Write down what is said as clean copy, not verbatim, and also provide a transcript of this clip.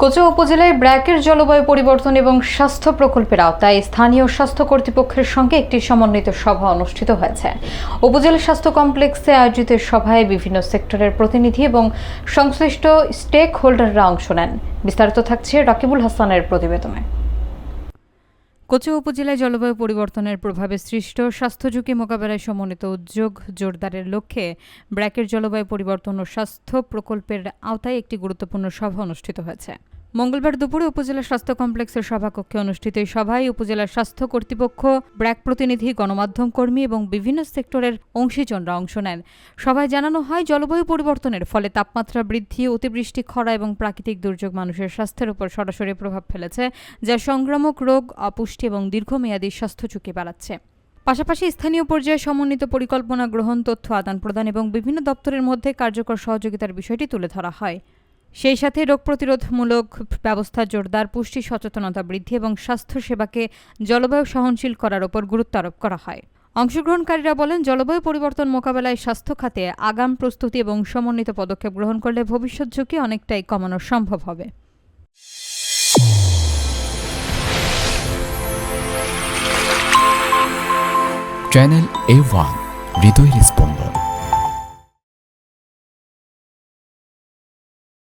কোচুয়া উপজেলায় ব্র্যাকের জলবায়ু পরিবর্তন এবং স্বাস্থ্য প্রকল্পের আওতায় স্থানীয় স্বাস্থ্য কর্তৃপক্ষের সঙ্গে একটি সমন্বিত সভা অনুষ্ঠিত হয়েছে। উপজেলা স্বাস্থ্য কমপ্লেক্সে আয়োজিত সভায় বিভিন্ন সেক্টরের প্রতিনিধি এবং সংশ্লিষ্ট স্টেক হোল্ডাররা অংশ নেন। বিস্তারিত থাকছে রাকিবুল হাসানের প্রতিবেদনে। কোচুয়া উপজেলায় জলবায়ু পরিবর্তনের প্রভাবে সৃষ্ট স্বাস্থ্য ঝুঁকি মোকাবেলায় সমন্বিত উদ্যোগ জোরদারের লক্ষ্যে ব্র্যাকের জলবায়ু পরিবর্তন ও স্বাস্থ্য প্রকল্পের আওতায় একটি গুরুত্বপূর্ণ সভা অনুষ্ঠিত হয়েছে। মঙ্গলবার দুপুরে উপজেলা স্বাস্থ্য কমপ্লেক্সের সভাকক্ষে অনুষ্ঠিত এই সভায় উপজেলার স্বাস্থ্য কর্তৃপক্ষ, ব্র্যাক প্রতিনিধি, গণমাধ্যম কর্মী এবং বিভিন্ন সেক্টরের অংশীজনরা অংশ নেন। সভায় জানানো হয়, জলবায়ু পরিবর্তনের ফলে তাপমাত্রা বৃদ্ধি, অতিবৃষ্টি, খরা এবং প্রাকৃতিক দুর্যোগ মানুষের স্বাস্থ্যের উপর সরাসরি প্রভাব ফেলেছে, যা সংক্রামক রোগ, অপুষ্টি এবং দীর্ঘমেয়াদী স্বাস্থ্য ঝুঁকি বাড়াচ্ছে। পাশাপাশি স্থানীয় পর্যায়ে সমন্বিত পরিকল্পনা গ্রহণ, তথ্য আদান প্রদান এবং বিভিন্ন দপ্তরের মধ্যে কার্যকর সহযোগিতার বিষয়টি তুলে ধরা হয়। সেই সাথে রোগ প্রতিরোধমূলক ব্যবস্থা জোরদার, পুষ্টি সচেতনতা বৃদ্ধি এবং স্বাস্থ্য সেবাকে জলবায়ু সহনশীল করার উপর গুরুত্ব আরোপ করা হয়। অংশগ্রহণকারীরা বলেন, জলবায়ু পরিবর্তন মোকাবেলায় স্বাস্থ্য খাতে আগাম প্রস্তুতি এবং সমন্বিত পদক্ষেপ গ্রহণ করলে ভবিষ্যৎ ঝুঁকি অনেকটাই কমানো সম্ভব হবে। চ্যানেল A1 হৃদয়ের স্পন্দন।